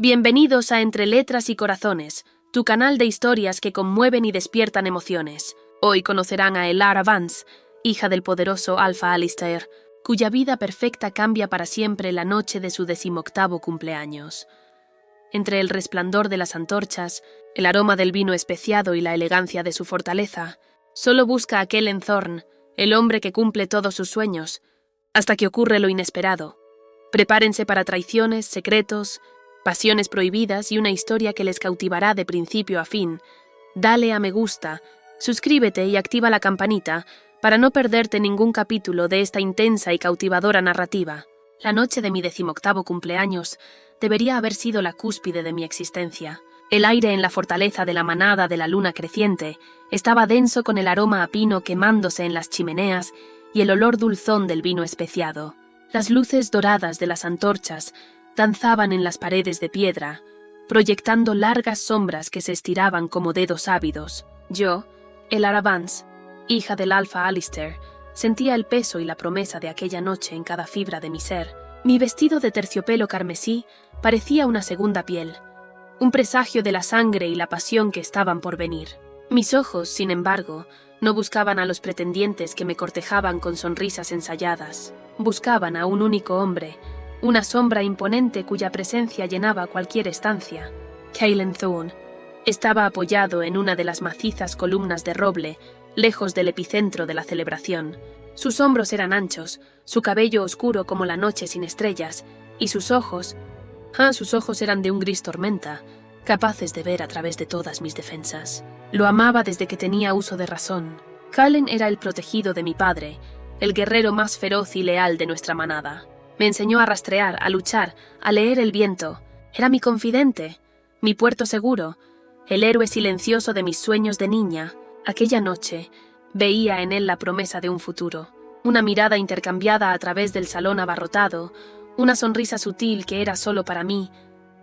Bienvenidos a Entre Letras y Corazones, tu canal de historias que conmueven y despiertan emociones. Hoy conocerán a Elara Vance, hija del poderoso Alpha Alistair, cuya vida perfecta cambia para siempre la noche de su 18º cumpleaños. Entre el resplandor de las antorchas, el aroma del vino especiado y la elegancia de su fortaleza, solo busca a Kellen Thorne, el hombre que cumple todos sus sueños, hasta que ocurre lo inesperado. Prepárense para traiciones, secretos, pasiones prohibidas y una historia que les cautivará de principio a fin. Dale a me gusta, suscríbete y activa la campanita para no perderte ningún capítulo de esta intensa y cautivadora narrativa. La noche de mi 18º cumpleaños debería haber sido la cúspide de mi existencia. El aire en la fortaleza de la manada de la luna creciente estaba denso con el aroma a pino quemándose en las chimeneas y el olor dulzón del vino especiado. Las luces doradas de las antorchas danzaban en las paredes de piedra, proyectando largas sombras que se estiraban como dedos ávidos. Yo, Elara Vance, hija del Alpha Alistair, sentía el peso y la promesa de aquella noche en cada fibra de mi ser. Mi vestido de terciopelo carmesí parecía una segunda piel, un presagio de la sangre y la pasión que estaban por venir. Mis ojos, sin embargo, no buscaban a los pretendientes que me cortejaban con sonrisas ensayadas. Buscaban a un único hombre, una sombra imponente cuya presencia llenaba cualquier estancia. Kellen Thorne estaba apoyado en una de las macizas columnas de roble, lejos del epicentro de la celebración. Sus hombros eran anchos, su cabello oscuro como la noche sin estrellas, y sus ojos eran de un gris tormenta, capaces de ver a través de todas mis defensas. Lo amaba desde que tenía uso de razón. Kellen era el protegido de mi padre, el guerrero más feroz y leal de nuestra manada. Me enseñó a rastrear, a luchar, a leer el viento. Era mi confidente, mi puerto seguro, el héroe silencioso de mis sueños de niña. Aquella noche veía en él la promesa de un futuro. Una mirada intercambiada a través del salón abarrotado, una sonrisa sutil que era solo para mí,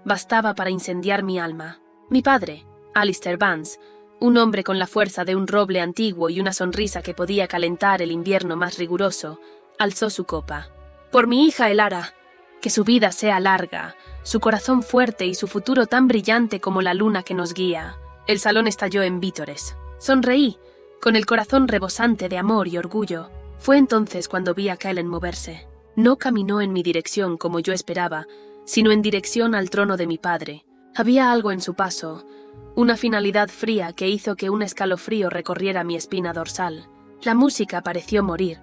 bastaba para incendiar mi alma. Mi padre, Alistair Vance, un hombre con la fuerza de un roble antiguo y una sonrisa que podía calentar el invierno más riguroso, alzó su copa. Por mi hija Elara, que su vida sea larga, su corazón fuerte y su futuro tan brillante como la luna que nos guía. El salón estalló en vítores. Sonreí, con el corazón rebosante de amor y orgullo. Fue entonces cuando vi a Kellen moverse. No caminó en mi dirección como yo esperaba, sino en dirección al trono de mi padre. Había algo en su paso, una finalidad fría que hizo que un escalofrío recorriera mi espina dorsal. La música pareció morir.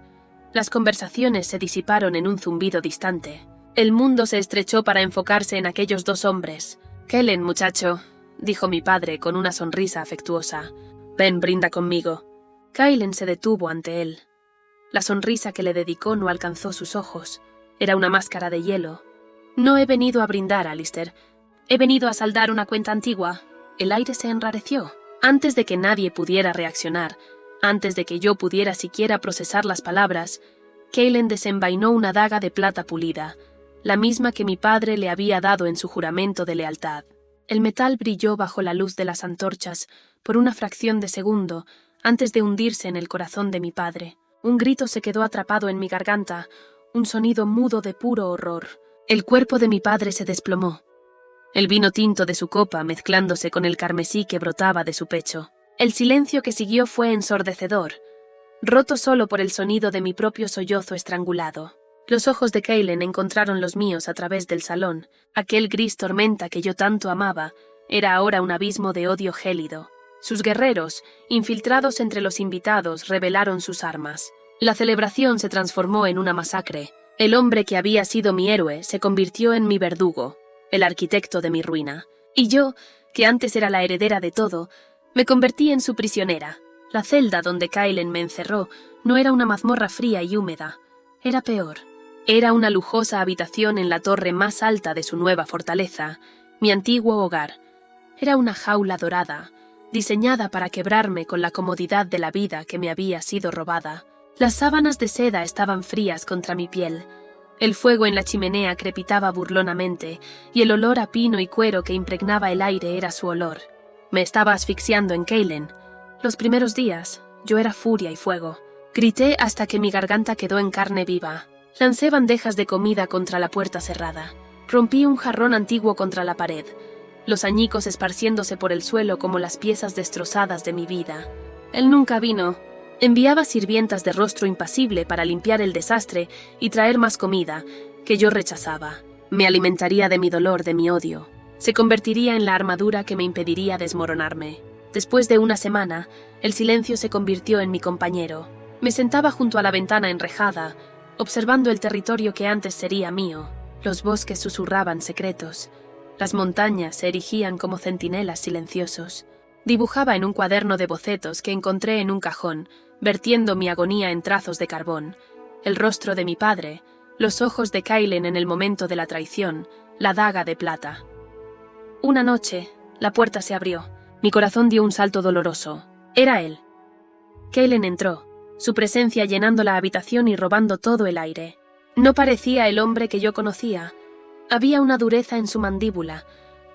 Las conversaciones se disiparon en un zumbido distante. El mundo se estrechó para enfocarse en aquellos dos hombres. «Kellen, muchacho», dijo mi padre con una sonrisa afectuosa. «Ven, brinda conmigo». Kellen se detuvo ante él. La sonrisa que le dedicó no alcanzó sus ojos. Era una máscara de hielo. «No he venido a brindar, Alistair. He venido a saldar una cuenta antigua». El aire se enrareció. Antes de que nadie pudiera reaccionar, antes de que yo pudiera siquiera procesar las palabras, Kellen desenvainó una daga de plata pulida, la misma que mi padre le había dado en su juramento de lealtad. El metal brilló bajo la luz de las antorchas por una fracción de segundo antes de hundirse en el corazón de mi padre. Un grito se quedó atrapado en mi garganta, un sonido mudo de puro horror. El cuerpo de mi padre se desplomó, el vino tinto de su copa mezclándose con el carmesí que brotaba de su pecho. El silencio que siguió fue ensordecedor, roto solo por el sonido de mi propio sollozo estrangulado. Los ojos de Kellen encontraron los míos a través del salón. Aquel gris tormenta que yo tanto amaba era ahora un abismo de odio gélido. Sus guerreros, infiltrados entre los invitados, revelaron sus armas. La celebración se transformó en una masacre. El hombre que había sido mi héroe se convirtió en mi verdugo, el arquitecto de mi ruina. Y yo, que antes era la heredera de todo, me convertí en su prisionera. La celda donde Kellen me encerró no era una mazmorra fría y húmeda. Era peor. Era una lujosa habitación en la torre más alta de su nueva fortaleza, mi antiguo hogar. Era una jaula dorada, diseñada para quebrarme con la comodidad de la vida que me había sido robada. Las sábanas de seda estaban frías contra mi piel. El fuego en la chimenea crepitaba burlonamente, y el olor a pino y cuero que impregnaba el aire era su olor. Me estaba asfixiando en Kellen. Los primeros días, yo era furia y fuego. Grité hasta que mi garganta quedó en carne viva. Lancé bandejas de comida contra la puerta cerrada. Rompí un jarrón antiguo contra la pared, los añicos esparciéndose por el suelo como las piezas destrozadas de mi vida. Él nunca vino. Enviaba sirvientas de rostro impasible para limpiar el desastre y traer más comida, que yo rechazaba. Me alimentaría de mi dolor, de mi odio. Se convertiría en la armadura que me impediría desmoronarme. Después de una semana, el silencio se convirtió en mi compañero. Me sentaba junto a la ventana enrejada, observando el territorio que antes sería mío. Los bosques susurraban secretos. Las montañas se erigían como centinelas silenciosos. Dibujaba en un cuaderno de bocetos que encontré en un cajón, vertiendo mi agonía en trazos de carbón. El rostro de mi padre, los ojos de Kaylen en el momento de la traición, la daga de plata. Una noche, la puerta se abrió. Mi corazón dio un salto doloroso. Era él. Kaylen entró, su presencia llenando la habitación y robando todo el aire. No parecía el hombre que yo conocía. Había una dureza en su mandíbula,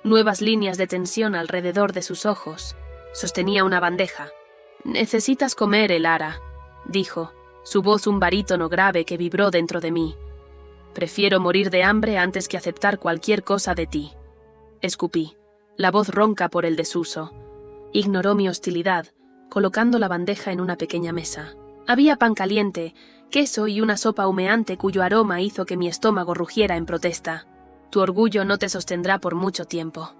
nuevas líneas de tensión alrededor de sus ojos. Sostenía una bandeja. «Necesitas comer, Elara», dijo, su voz un barítono grave que vibró dentro de mí. «Prefiero morir de hambre antes que aceptar cualquier cosa de ti». Escupí, la voz ronca por el desuso. Ignoró mi hostilidad, colocando la bandeja en una pequeña mesa. Había pan caliente, queso y una sopa humeante cuyo aroma hizo que mi estómago rugiera en protesta. «Tu orgullo no te sostendrá por mucho tiempo»,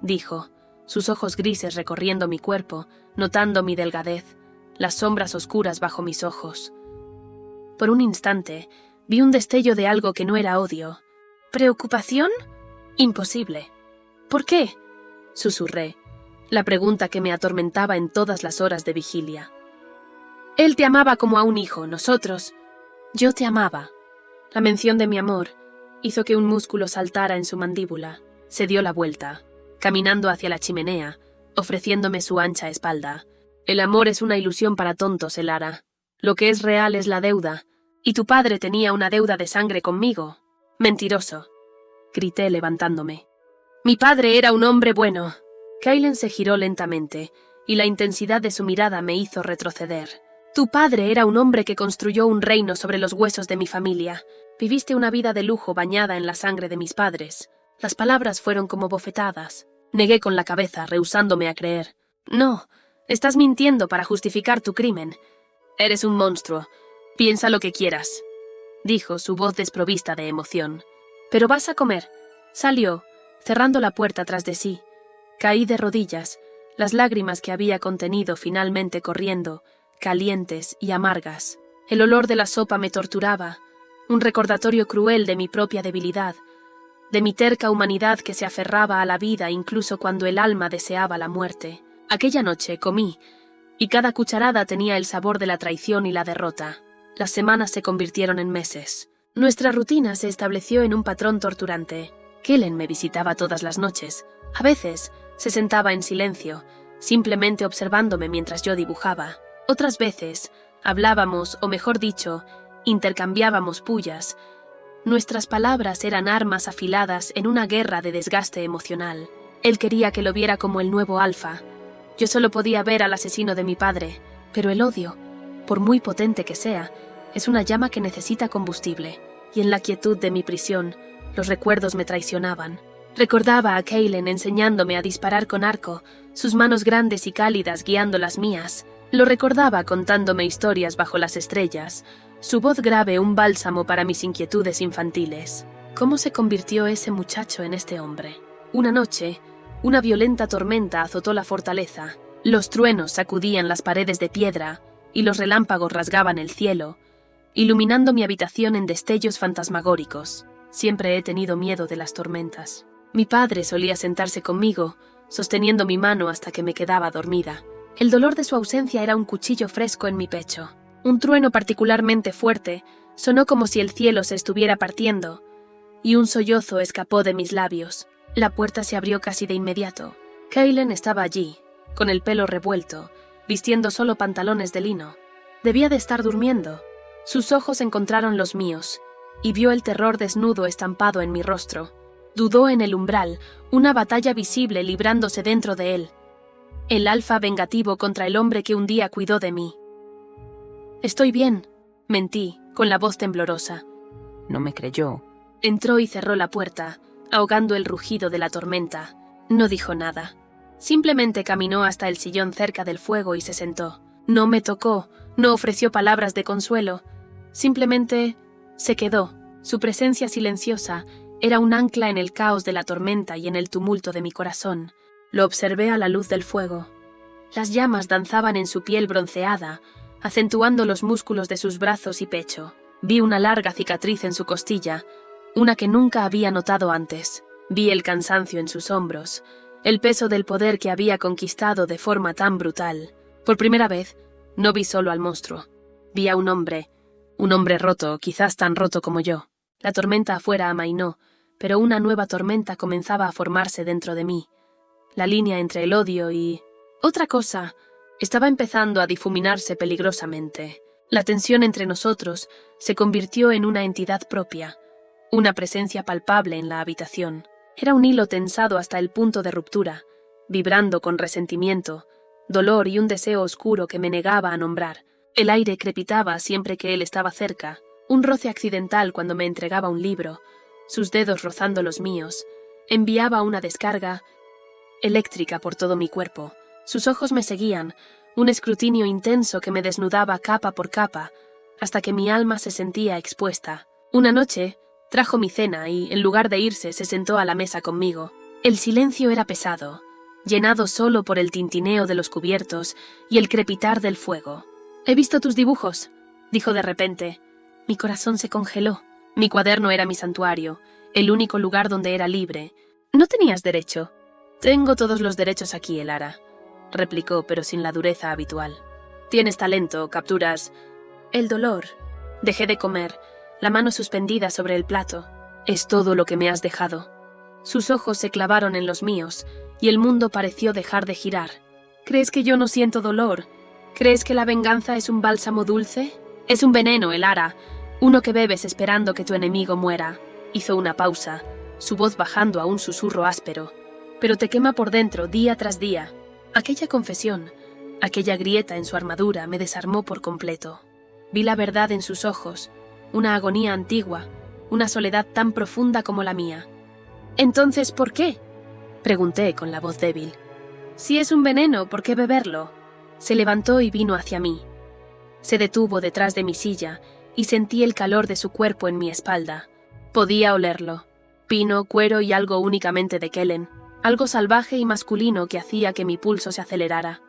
dijo, sus ojos grises recorriendo mi cuerpo, notando mi delgadez, las sombras oscuras bajo mis ojos. Por un instante, vi un destello de algo que no era odio. ¿Preocupación? Imposible. ¿Por qué?, susurré, la pregunta que me atormentaba en todas las horas de vigilia. Él te amaba como a un hijo, nosotros. Yo te amaba. La mención de mi amor hizo que un músculo saltara en su mandíbula. Se dio la vuelta, caminando hacia la chimenea, ofreciéndome su ancha espalda. El amor es una ilusión para tontos, Elara. Lo que es real es la deuda. Y tu padre tenía una deuda de sangre conmigo. Mentiroso, grité levantándome. Mi padre era un hombre bueno. Kaylen se giró lentamente, y la intensidad de su mirada me hizo retroceder. Tu padre era un hombre que construyó un reino sobre los huesos de mi familia. Viviste una vida de lujo bañada en la sangre de mis padres. Las palabras fueron como bofetadas. Negué con la cabeza, rehusándome a creer. No, estás mintiendo para justificar tu crimen. Eres un monstruo. Piensa lo que quieras, dijo, su voz desprovista de emoción. Pero vas a comer. Salió, cerrando la puerta tras de sí. Caí de rodillas, las lágrimas que había contenido finalmente corriendo, calientes y amargas. El olor de la sopa me torturaba, un recordatorio cruel de mi propia debilidad, de mi terca humanidad que se aferraba a la vida incluso cuando el alma deseaba la muerte. Aquella noche comí, y cada cucharada tenía el sabor de la traición y la derrota. Las semanas se convirtieron en meses. Nuestra rutina se estableció en un patrón torturante. Kaylen me visitaba todas las noches. A veces se sentaba en silencio, simplemente observándome mientras yo dibujaba. Otras veces hablábamos, o mejor dicho, intercambiábamos pullas. Nuestras palabras eran armas afiladas en una guerra de desgaste emocional. Él quería que lo viera como el nuevo alfa. Yo solo podía ver al asesino de mi padre, pero el odio, por muy potente que sea, es una llama que necesita combustible, y en la quietud de mi prisión, los recuerdos me traicionaban. Recordaba a Kaylen enseñándome a disparar con arco, sus manos grandes y cálidas guiando las mías. Lo recordaba contándome historias bajo las estrellas, su voz grave un bálsamo para mis inquietudes infantiles. ¿Cómo se convirtió ese muchacho en este hombre? Una noche, una violenta tormenta azotó la fortaleza. Los truenos sacudían las paredes de piedra y los relámpagos rasgaban el cielo, iluminando mi habitación en destellos fantasmagóricos. Siempre he tenido miedo de las tormentas. Mi padre solía sentarse conmigo, sosteniendo mi mano hasta que me quedaba dormida. El dolor de su ausencia era un cuchillo fresco en mi pecho. Un trueno particularmente fuerte sonó como si el cielo se estuviera partiendo, y un sollozo escapó de mis labios. La puerta se abrió casi de inmediato. Kaylen estaba allí, con el pelo revuelto, vistiendo solo pantalones de lino. Debía de estar durmiendo. Sus ojos encontraron los míos, y vio el terror desnudo estampado en mi rostro. Dudó en el umbral, una batalla visible librándose dentro de él. El alfa vengativo contra el hombre que un día cuidó de mí. «Estoy bien», mentí, con la voz temblorosa. No me creyó. Entró y cerró la puerta, ahogando el rugido de la tormenta. No dijo nada. Simplemente caminó hasta el sillón cerca del fuego y se sentó. No me tocó, no ofreció palabras de consuelo. Simplemente se quedó. Su presencia silenciosa era un ancla en el caos de la tormenta y en el tumulto de mi corazón. Lo observé a la luz del fuego. Las llamas danzaban en su piel bronceada, acentuando los músculos de sus brazos y pecho. Vi una larga cicatriz en su costilla, una que nunca había notado antes. Vi el cansancio en sus hombros, el peso del poder que había conquistado de forma tan brutal. Por primera vez, no vi solo al monstruo. Vi a un hombre roto, quizás tan roto como yo. La tormenta afuera amainó, pero una nueva tormenta comenzaba a formarse dentro de mí. La línea entre el odio y otra cosa estaba empezando a difuminarse peligrosamente. La tensión entre nosotros se convirtió en una entidad propia, una presencia palpable en la habitación. Era un hilo tensado hasta el punto de ruptura, vibrando con resentimiento, dolor y un deseo oscuro que me negaba a nombrar. El aire crepitaba siempre que él estaba cerca, un roce accidental cuando me entregaba un libro, sus dedos rozando los míos, enviaba una descarga eléctrica por todo mi cuerpo. Sus ojos me seguían, un escrutinio intenso que me desnudaba capa por capa, hasta que mi alma se sentía expuesta. Una noche trajo mi cena y, en lugar de irse, se sentó a la mesa conmigo. El silencio era pesado, llenado solo por el tintineo de los cubiertos y el crepitar del fuego. «He visto tus dibujos», dijo de repente. Mi corazón se congeló. Mi cuaderno era mi santuario, el único lugar donde era libre. «No tenías derecho». «Tengo todos los derechos aquí, Elara», replicó, pero sin la dureza habitual. «Tienes talento, capturas el dolor». Dejé de comer, la mano suspendida sobre el plato. «Es todo lo que me has dejado». Sus ojos se clavaron en los míos, y el mundo pareció dejar de girar. «¿Crees que yo no siento dolor? ¿Crees que la venganza es un bálsamo dulce? Es un veneno, Elara, uno que bebes esperando que tu enemigo muera». Hizo una pausa, su voz bajando a un susurro áspero. «Pero te quema por dentro, día tras día». Aquella confesión, aquella grieta en su armadura me desarmó por completo. Vi la verdad en sus ojos, una agonía antigua, una soledad tan profunda como la mía. «Entonces, ¿por qué?», pregunté con la voz débil. «Si es un veneno, ¿por qué beberlo?». Se levantó y vino hacia mí. Se detuvo detrás de mi silla y sentí el calor de su cuerpo en mi espalda. Podía olerlo. Pino, cuero y algo únicamente de Kellen. Algo salvaje y masculino que hacía que mi pulso se acelerara.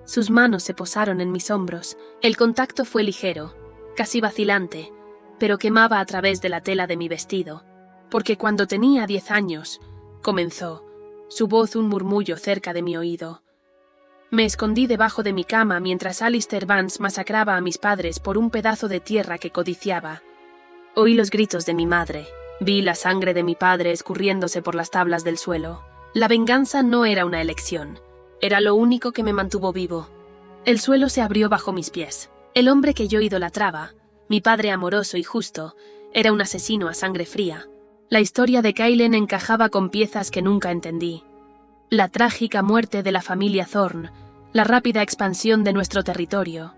Sus manos se posaron en mis hombros. El contacto fue ligero, casi vacilante, pero quemaba a través de la tela de mi vestido. Porque cuando tenía 10 años, comenzó, su voz un murmullo cerca de mi oído. Me escondí debajo de mi cama mientras Alistair Vance masacraba a mis padres por un pedazo de tierra que codiciaba. Oí los gritos de mi madre. Vi la sangre de mi padre escurriéndose por las tablas del suelo. La venganza no era una elección. Era lo único que me mantuvo vivo. El suelo se abrió bajo mis pies. El hombre que yo idolatraba, mi padre amoroso y justo, era un asesino a sangre fría. La historia de Kellen encajaba con piezas que nunca entendí. La trágica muerte de la familia Thorne, la rápida expansión de nuestro territorio.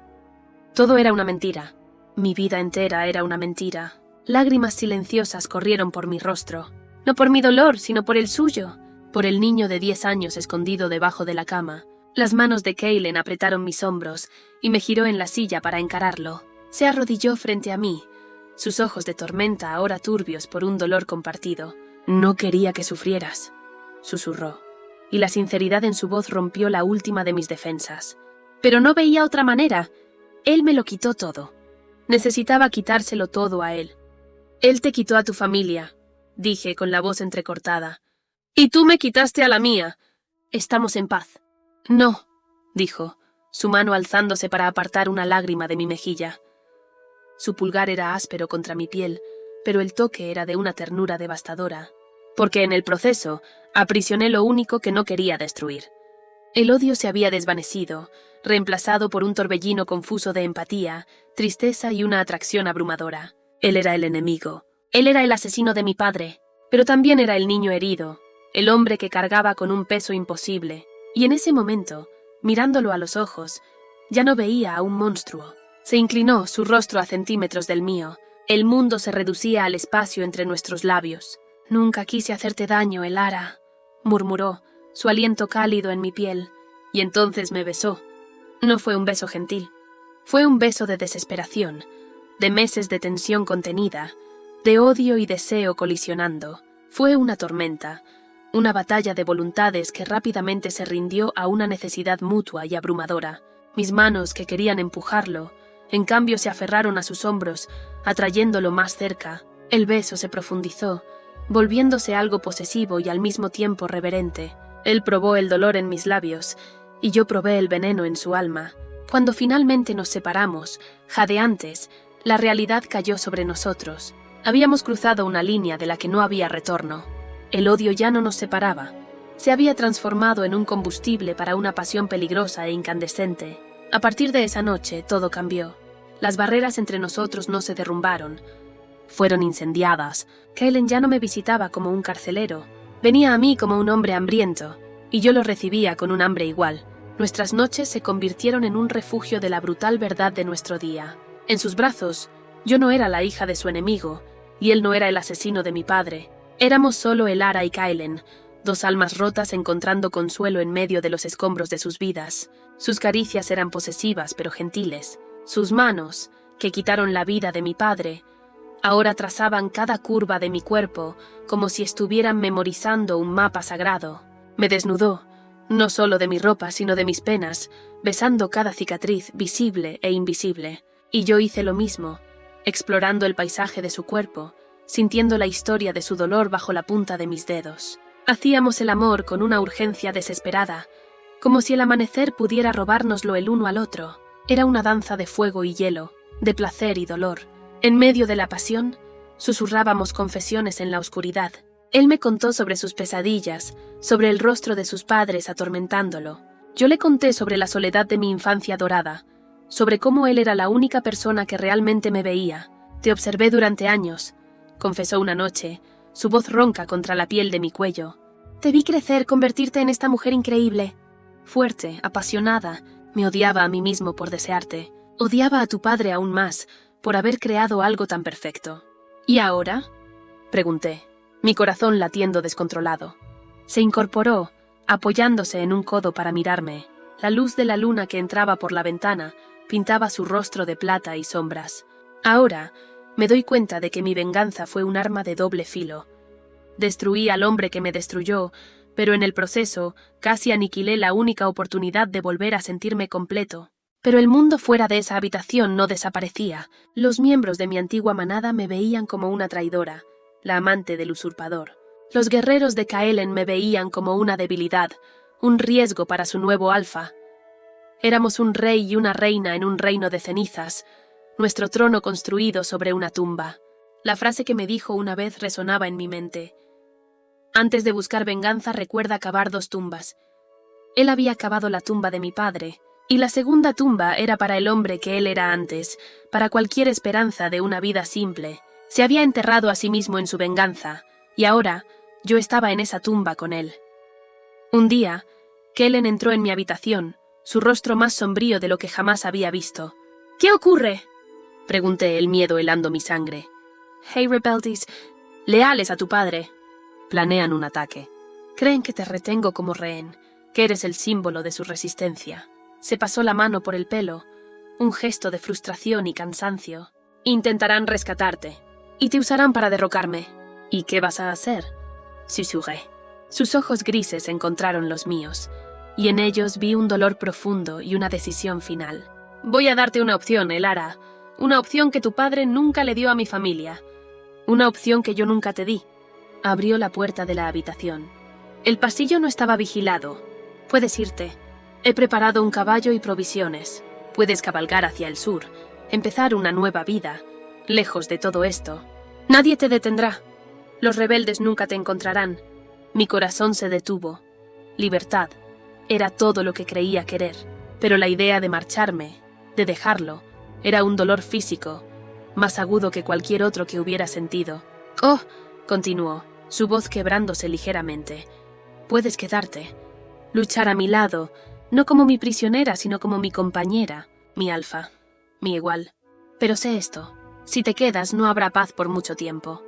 Todo era una mentira. Mi vida entera era una mentira. Lágrimas silenciosas corrieron por mi rostro. No por mi dolor, sino por el suyo. Por el niño de 10 años escondido debajo de la cama. Las manos de Kellen apretaron mis hombros y me giró en la silla para encararlo. Se arrodilló frente a mí, sus ojos de tormenta ahora turbios por un dolor compartido. «No quería que sufrieras», susurró, y la sinceridad en su voz rompió la última de mis defensas. Pero no veía otra manera. Él me lo quitó todo. Necesitaba quitárselo todo a él. «Él te quitó a tu familia», dije con la voz entrecortada. «Y tú me quitaste a la mía. Estamos en paz». «No», dijo, su mano alzándose para apartar una lágrima de mi mejilla. Su pulgar era áspero contra mi piel, pero el toque era de una ternura devastadora, porque en el proceso aprisioné lo único que no quería destruir. El odio se había desvanecido, reemplazado por un torbellino confuso de empatía, tristeza y una atracción abrumadora. Él era el enemigo. Él era el asesino de mi padre, pero también era el niño herido, el hombre que cargaba con un peso imposible. Y en ese momento, mirándolo a los ojos, ya no veía a un monstruo. Se inclinó, su rostro a centímetros del mío, El mundo se reducía al espacio entre nuestros labios. «Nunca quise hacerte daño, Elara», murmuró, su aliento cálido en mi piel, y entonces me besó. No fue un beso gentil. Fue un beso de desesperación, de meses de tensión contenida, de odio y deseo colisionando. Fue una tormenta, una batalla de voluntades que rápidamente se rindió a una necesidad mutua y abrumadora. Mis manos, que querían empujarlo, en cambio se aferraron a sus hombros, atrayéndolo más cerca. El beso se profundizó, volviéndose algo posesivo y al mismo tiempo reverente. Él probó el dolor en mis labios, y yo probé el veneno en su alma. Cuando finalmente nos separamos, jadeantes, la realidad cayó sobre nosotros. Habíamos cruzado una línea de la que no había retorno. El odio ya no nos separaba. Se había transformado en un combustible para una pasión peligrosa e incandescente. A partir de esa noche, todo cambió. Las barreras entre nosotros no se derrumbaron. Fueron incendiadas. Kaelen ya no me visitaba como un carcelero. Venía a mí como un hombre hambriento, y yo lo recibía con un hambre igual. Nuestras noches se convirtieron en un refugio de la brutal verdad de nuestro día. En sus brazos, yo no era la hija de su enemigo, y él no era el asesino de mi padre. Éramos solo Elara y Kaelen, dos almas rotas encontrando consuelo en medio de los escombros de sus vidas. Sus caricias eran posesivas pero gentiles. Sus manos, que quitaron la vida de mi padre, ahora trazaban cada curva de mi cuerpo como si estuvieran memorizando un mapa sagrado. Me desnudó, no solo de mi ropa sino de mis penas, besando cada cicatriz visible e invisible. Y yo hice lo mismo, explorando el paisaje de su cuerpo, sintiendo la historia de su dolor bajo la punta de mis dedos. Hacíamos el amor con una urgencia desesperada, como si el amanecer pudiera robárnoslo el uno al otro. Era una danza de fuego y hielo, de placer y dolor. En medio de la pasión, susurrábamos confesiones en la oscuridad. Él me contó sobre sus pesadillas, sobre el rostro de sus padres atormentándolo. Yo le conté sobre la soledad de mi infancia dorada, sobre cómo él era la única persona que realmente me veía. «Te observé durante años», confesó una noche, su voz ronca contra la piel de mi cuello. «Te vi crecer, convertirte en esta mujer increíble. Fuerte, apasionada, me odiaba a mí mismo por desearte. Odiaba a tu padre aún más, por haber creado algo tan perfecto». «¿Y ahora?», pregunté, mi corazón latiendo descontrolado. Se incorporó, apoyándose en un codo para mirarme. La luz de la luna que entraba por la ventana pintaba su rostro de plata y sombras. Ahora me doy cuenta de que mi venganza fue un arma de doble filo. Destruí al hombre que me destruyó, pero en el proceso casi aniquilé la única oportunidad de volver a sentirme completo. Pero el mundo fuera de esa habitación no desaparecía. Los miembros de mi antigua manada me veían como una traidora, la amante del usurpador. Los guerreros de Kaelen me veían como una debilidad, un riesgo para su nuevo alfa. Éramos un rey y una reina en un reino de cenizas, nuestro trono construido sobre una tumba. La frase que me dijo una vez resonaba en mi mente. Antes de buscar venganza, recuerda cavar 2 tumbas. Él había cavado la tumba de mi padre, y la segunda tumba era para el hombre que él era antes, para cualquier esperanza de una vida simple. Se había enterrado a sí mismo en su venganza, y ahora yo estaba en esa tumba con él. Un día, Kaelen entró en mi habitación, su rostro más sombrío de lo que jamás había visto. «¿Qué ocurre?», pregunté, el miedo helando mi sangre. «Hey rebeldes, leales a tu padre, planean un ataque. Creen que te retengo como rehén, que eres el símbolo de su resistencia». Se pasó la mano por el pelo, un gesto de frustración y cansancio. «Intentarán rescatarte, y te usarán para derrocarme». «¿Y qué vas a hacer?», susurré. Sus ojos grises encontraron los míos, y en ellos vi un dolor profundo y una decisión final. «Voy a darte una opción, Elara, una opción que tu padre nunca le dio a mi familia, una opción que yo nunca te di». Abrió la puerta de la habitación. El pasillo no estaba vigilado. «Puedes irte. He preparado un caballo y provisiones. Puedes cabalgar hacia el sur, empezar una nueva vida, lejos de todo esto. Nadie te detendrá. Los rebeldes nunca te encontrarán». Mi corazón se detuvo. Libertad era todo lo que creía querer, pero la idea de marcharme, de dejarlo, era un dolor físico, más agudo que cualquier otro que hubiera sentido. «Oh», continuó, su voz quebrándose ligeramente, «puedes quedarte, luchar a mi lado, no como mi prisionera, sino como mi compañera, mi alfa, mi igual. Pero sé esto, Si te quedas, no habrá paz por mucho tiempo.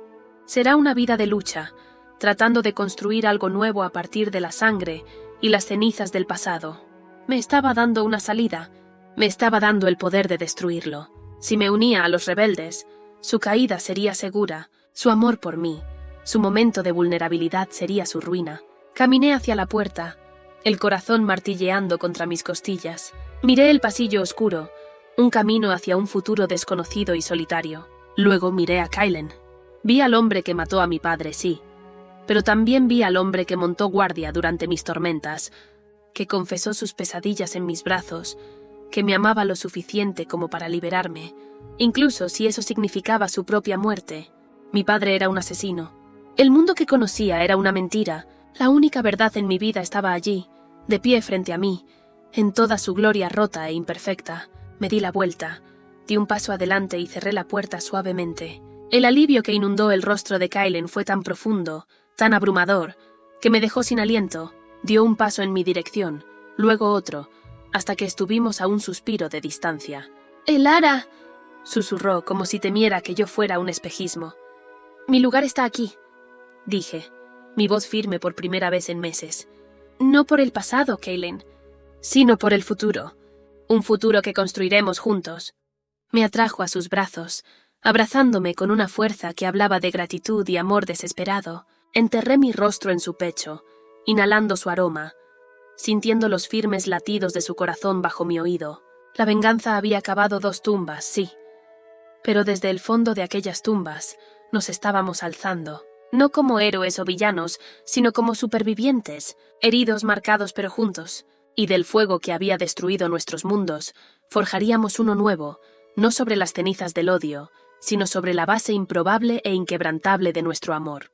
Será una vida de lucha, tratando de construir algo nuevo a partir de la sangre y las cenizas del pasado. Me estaba dando una salida, me estaba dando el poder de destruirlo. Si me unía a los rebeldes, su caída sería segura, su amor por mí, su momento de vulnerabilidad sería su ruina. Caminé hacia la puerta, el corazón martilleando contra mis costillas. Miré el pasillo oscuro, un camino hacia un futuro desconocido y solitario. Luego miré a Kylen. Vi al hombre que mató a mi padre, sí, pero también vi al hombre que montó guardia durante mis tormentas, que confesó sus pesadillas en mis brazos, que me amaba lo suficiente como para liberarme, incluso si eso significaba su propia muerte. Mi padre era un asesino. El mundo que conocía era una mentira. La única verdad en mi vida estaba allí, de pie frente a mí, en toda su gloria rota e imperfecta. Me di la vuelta, di un paso adelante y cerré la puerta suavemente. El alivio que inundó el rostro de Kylen fue tan profundo, tan abrumador, que me dejó sin aliento. Dio un paso en mi dirección, luego otro, hasta que estuvimos a un suspiro de distancia. «Elara», susurró como si temiera que yo fuera un espejismo. «Mi lugar está aquí», dije, mi voz firme por primera vez en meses. «No por el pasado, Kylen, sino por el futuro. Un futuro que construiremos juntos». Me atrajo a sus brazos, abrazándome con una fuerza que hablaba de gratitud y amor desesperado. Enterré mi rostro en su pecho, inhalando su aroma, sintiendo los firmes latidos de su corazón bajo mi oído. La venganza había cavado 2 tumbas, sí, pero desde el fondo de aquellas tumbas nos estábamos alzando, no como héroes o villanos, sino como supervivientes, heridos, marcados pero juntos, y del fuego que había destruido nuestros mundos, forjaríamos uno nuevo, no sobre las cenizas del odio, sino sobre la base improbable e inquebrantable de nuestro amor.